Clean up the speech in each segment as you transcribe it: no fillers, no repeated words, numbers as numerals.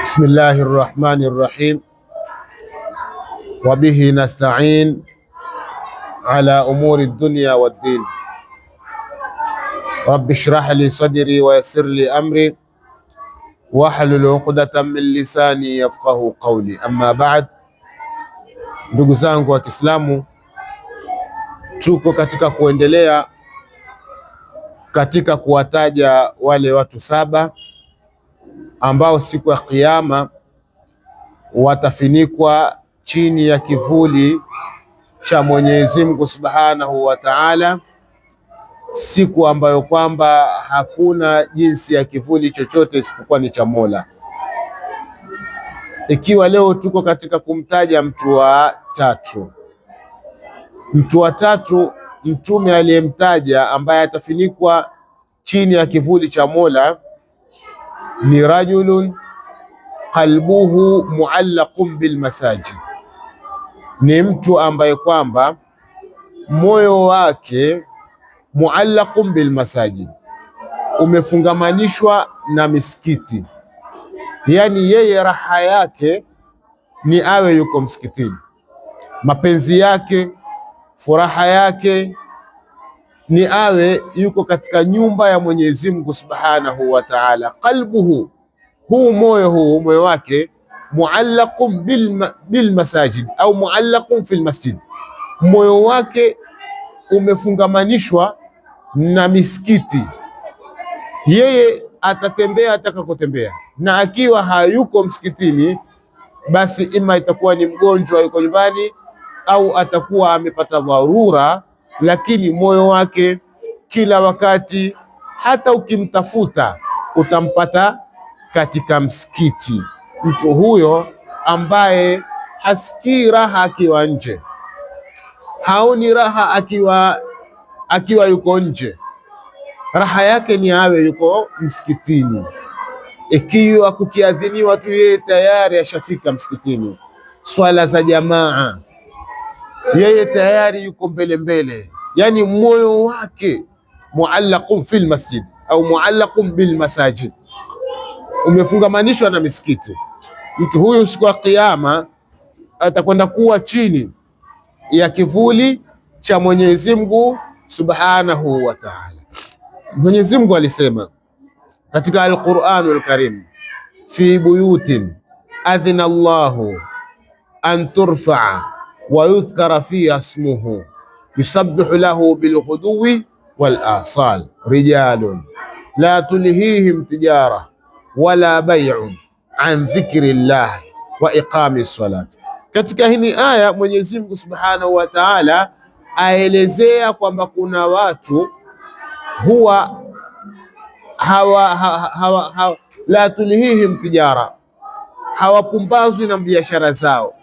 Bismillahi rrahmani rrahim wa bihi nasta'in ala umuri dunya waddin rabbi shrah li sadri wa yassir li amri wahlul uqdatan min lisani yafqahu qawli. Amma ba'd, ndugu zangu wa Kiislamu, tuko katika kuendelea katika kuwataja wale watu saba ambao siku ya Kiyama watafinikwa chini ya kivuli cha Mwenyezi Mungu Subhanahu wa Ta'ala, siku ambayo kwamba hakuna jinsi ya kivuli chochote isipokuwa ni cha Mola. Ikiwa leo tuko katika kumtaja mtu wa tatu, mtume aliyemtaja ambaye atafinikwa chini ya kivuli cha Mola ni rajulun qalbuhu muallaqun bil masajid, ni mtu ambaye kwamba moyo wake muallaqun bil masajid, umefungamanishwa na misikiti. Yani yeye raha yake ni awe yuko msikitini, mapenzi yake, furaha yake ni awe yuko katika nyumba ya Mwenyezi Mungu Subhanahu wa Ta'ala. Qalbuhu, moyo wake muallaqun bil masajid au muallaqun fil masjid, moyo wake umefungamanishwa na misikiti. Yeye atatembea atakakotembea, na akiwa hayuko msikitini, basi ima itakuwa ni mgonjwa yuko nyumbani au atakuwa amepata dharura, lakini moyo wake kila wakati, hata ukimtafuta utampata katika msikiti. Mtu huyo ambaye hasikii raha akiwa nje, haoni raha akiwa yuko nje, raha yake ni awe yuko msikitini. Ikiwa kukiadhiniwa tu, yeye tayari ashafika msikitini. Swala za jamaa, yeye tayari yuko mbele. Yani moyo wake muallaqun fil masjid au muallaqun bil masajid, umefungamanishwa na misikiti. Mtu huyu siku ya Kiyama atakwenda kuwa chini ya kivuli cha Mwenyezi Mungu Subhanahu wa Ta'ala. Mwenyezi Mungu alisema katika Al-Qur'anul Karim, fi buyutin adhina Allahu an turfa'a wa yudhkara fiha ismuhu yusabbihu lahu bilghuduwi wal asal rijalun la tulhihim tijara wala bay'un an dhikri llahi wa iqami ssalat. Katika hii aya Mwenyezi Mungu Subhanahu wa Ta'ala aelezea kwamba kuna watu huwa la tulhihim tijara, hawapumbazwi na biashara zao,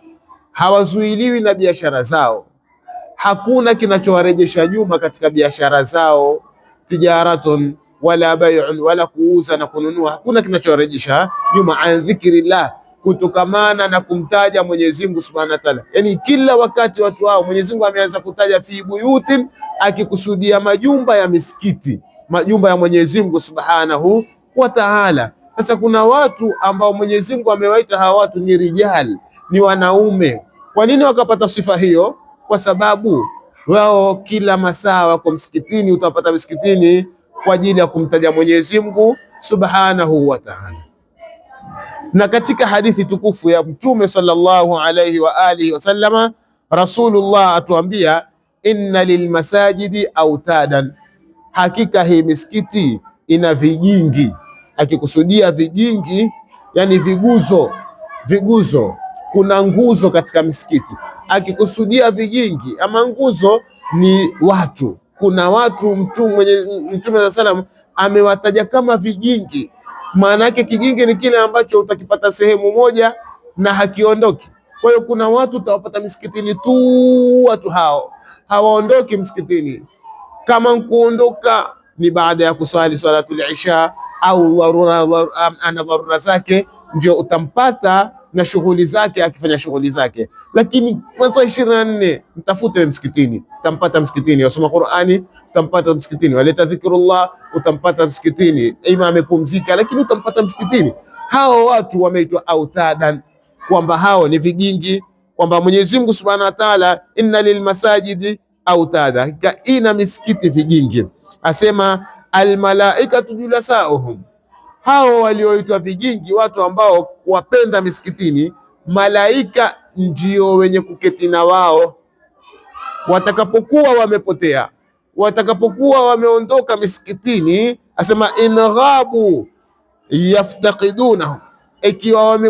hawazuiliwi na biashara zao, hakuna kinachowarejesha nyuma katika biashara zao, tijaratun wala bay'un, wala kuuza na kununua, hakuna kinachowarejesha nyuma, an dhikrillah, kutokamana na kumtaja Mwenyezi Mungu Subhanahu wa Ta'ala. Yani kila wakati watu hao Mwenyezi Mungu ameanza kutaja fi buyutin, akikusudia majumba ya misikiti, majumba ya Mwenyezi Mungu Subhanahu wa Ta'ala. Sasa kuna watu ambao Mwenyezi Mungu amewaita hawa watu ni rijal, ni wanaume. Kwa nini wakapata sifa hiyo? Kwa sababu wao kila masaa wako msikitini. Utapata msikitini kwa ajili ya kumtaja Mwenyezi Mungu Subhanahu wa Ta'ala. Na katika hadithi tukufu ya Mtume sallallahu alayhi wa alihi wasallama, Rasulullah atuambia, inna lilmasajidi autadan, hakika hii misikiti ina vijingi. Akikusudia vijingi, yani viguzo. Kuna nguzo katika misikiti. Akikusudia vijingi ama nguzo ni watu. Kuna watu Mtume sallallahu alayhi amewataja kama vijingi. Maana yake kijingi ni kile ambacho utakipata sehemu moja na hakiondoki. Kwa hiyo kuna watu utawapata misikitini tu, watu hao hawaondoki msikitini. Kama kuondoka ni baada ya kuswali salatul isha au ana dharura zake, ndio utampata na shughuli zake, akifanya shughuli zake. lakini masaa 24 mtafute msikitini, utampata msikitini. Wasoma Qur'ani utampata msikitini, waleta dhikrullah utampata msikitini, ima amepumzika lakini utampata msikitini. Hao watu wameitwa autadan, kwamba hao ni vigingi, kwamba Mwenyezi Mungu Subhanahu wa Ta'ala, inna lilmasajidi autada, ina misikiti vigingi. Asema almalaikatu julasauhum, hao walioitwa vigingi, watu ambao wapenda misikitini, malaika ndio wenye kuketi na wao watakapokuwa wamepotea, watakapokuwa wameondoka misikitini. Asema inghabu yaftaqidunahum, ikiwa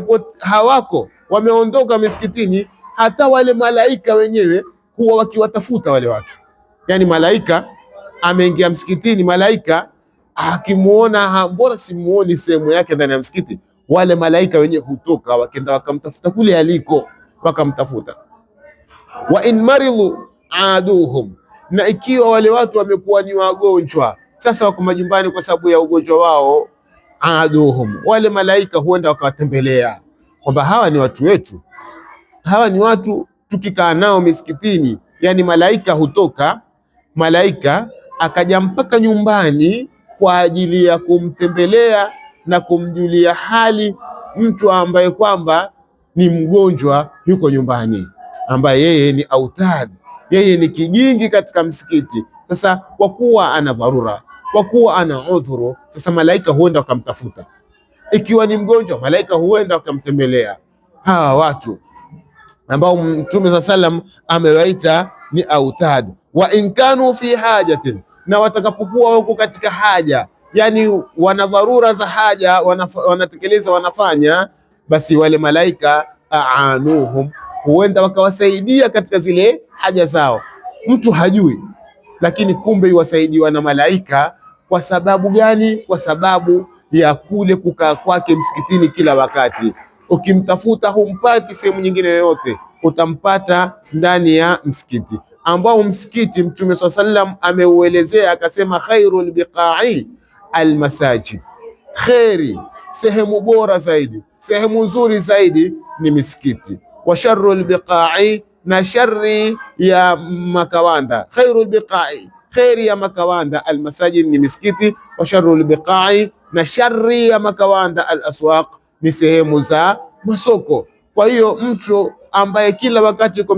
hawako wameondoka misikitini, hata wale malaika wenyewe huwa wakiwatafuta wale watu. Yani malaika ameingia msikitini, malaika akimuona, mbona simuoni sehemu yake ndani ya msikiti, wale malaika wenyewe hutoka wakenda wakamtafuta kule aliko, wakamtafuta. Wa in maridhu aduhum, na ikiwa wale watu wamekuwa ni wagonjwa, sasa wako majumbani kwa sababu ya ugonjwa wao, aduhum, wale malaika huenda wakawatembelea, kwamba hawa ni watu wetu, hawa ni watu tukikaa nao misikitini. Yani malaika hutoka, malaika akaja mpaka nyumbani kwa ajili ya kumtembelea na kumjulia hali mtu ambaye kwamba ni mgonjwa, yuko nyumbani, ambaye yeye ni autad, yeye ni kigingi katika msikiti. Sasa kwa kuwa ana dharura, kwa kuwa ana udhuru, sasa malaika huenda wakamtafuta. Ikiwa ni mgonjwa, malaika huenda wakamtembelea. Hawa watu ambao Mtume sa salam amewaita ni autad. Wa in kanu fi hajatin, na watakapokuwa wako katika haja, yani wana dharura za haja, wanatekeleza, wanafanya, basi wale malaika aanuhum, huenda wakawasaidia katika zile haja zao. Mtu hajui, lakini kumbe iwasaidiwa na malaika. Kwa sababu gani? Kwa sababu ya kule kukaa kwake msikitini kila wakati. Ukimtafuta humpati sehemu nyingine yoyote, utampata ndani ya msikiti, ambao msikiti Mtume swalla sallam ameuelezea akasema, khairul biqa'i almasajid, khairi, sehemu bora zaidi, sehemu nzuri zaidi ni misikiti. Wa sharrul biqa'i, na shari ya makawanda, khairul biqa'i, khairi ya makawanda almasajid ni misikiti. Wa sharrul biqa'i, na shari ya makawanda alaswaq, ni sehemu za masoko. Kwa hiyo mtu ambaye kila wakati yuko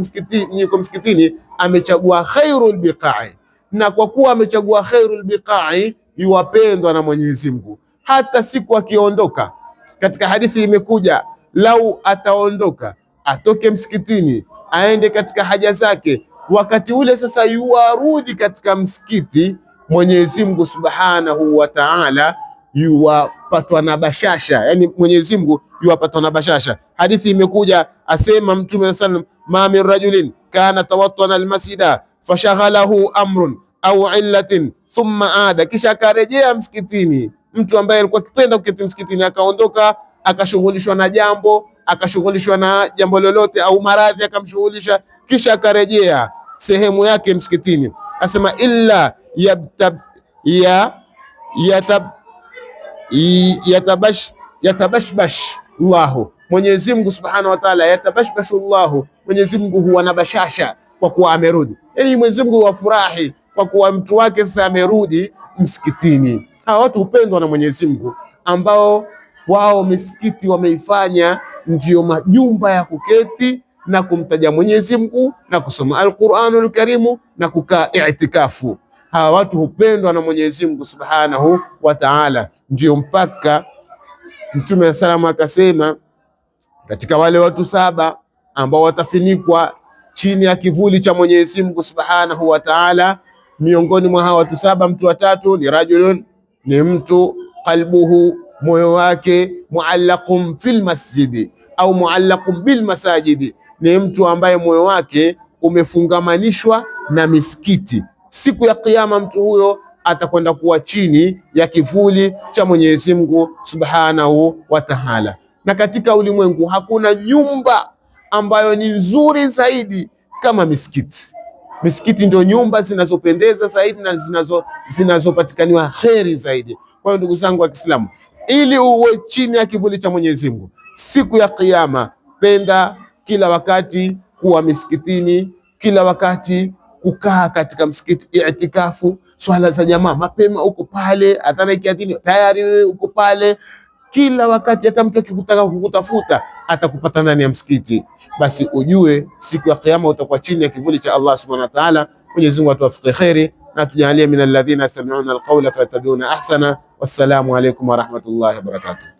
msikitini amechagua khairul biqa'i, na kwa kuwa amechagua khairul biqa'i yuwapendwa na Mwenyezi Mungu. Hata siku akiondoka, katika hadithi imekuja, lau ataondoka atoke msikitini aende katika haja zake, wakati ule sasa yuwarudi katika msikiti, Mwenyezi Mungu Subhanahu wa Ta'ala yuwapatwa na bashasha, yani Mwenyezi Mungu yuwapatwa na bashasha. Hadithi imekuja, asema Mtume sallam, ma min rajulin kana tawattana almasjida fashaghalahu amrun au illatin thumma ada, kisha akarejea msikitini. Mtu ambaye alikuwa akipenda kuketi msikitini akaondoka, akashughulishwa na jambo, akashughulishwa na jambo lolote au maradhi akamshughulisha, kisha akarejea sehemu yake msikitini, asema illa yatabashbash Allahu, Mwenyezi Mungu Subhanahu wa Ta'ala, yatabashbashu Allahu, Mwenyezi Mungu huwa na bashasha kwa kuwa amerudi. Yani Mwenyezi Mungu wafurahi kwa kuwa mtu wake sasa amerudi msikitini. Hawa watu hupendwa na Mwenyezi Mungu, ambao wao misikiti wameifanya ndio majumba ya kuketi na kumtaja Mwenyezi Mungu na kusoma Al-Qur'anul Karimu na kukaa i'tikafu. Hawa watu hupendwa na Mwenyezi Mungu Subhanahu wa Ta'ala, ndio mpaka Mtume sallallahu akasema, katika wale watu 7 ambao watafinikwa chini ya kivuli cha Mwenyezi Mungu Subhanahu wa Ta'ala, miongoni mwa hawa watu 7 mtu wa 3 ni rajulun, ni mtu qalbuhu, moyo wake, muallaqun fil masjidi au muallaqun bil masajidi, ni mtu ambaye moyo wake umefungamanishwa na misikiti. Siku ya Kiyama mtu huyo atakwenda kuwa chini ya kivuli cha Mwenyezi Mungu Subhanahu wa Ta'ala. Na katika ulimwengu hakuna nyumba ambayo ni nzuri zaidi kama misikiti. Misikiti ndio nyumba zinazopendeza zaidi na zinazopatikaniwa kheri zaidi. Kwa hiyo ndugu zangu wa Kiislamu, ili uwe chini ya kivuli cha Mwenyezi Mungu siku ya Kiyama, penda kila wakati kuwa misikitini kila wakati, kukaa katika msikiti i'tikafu, swala za jamaa mapema uko pale, adhana ikiadhini tayari wewe uko pale kila wakati. Hata mtu akikutaka kukutafuta atakupata ndani ya msikiti. Basi ujue siku ya Kiyama utakuwa chini ya kivuli cha Allah subhanahu wa ta'ala. Mwenyezi Mungu atuwafikie khairi na tujalie min alladhina yastami'una alqawla fayattabi'una ahsana. Wassalamu alaykum wa rahmatullahi wa barakatuh.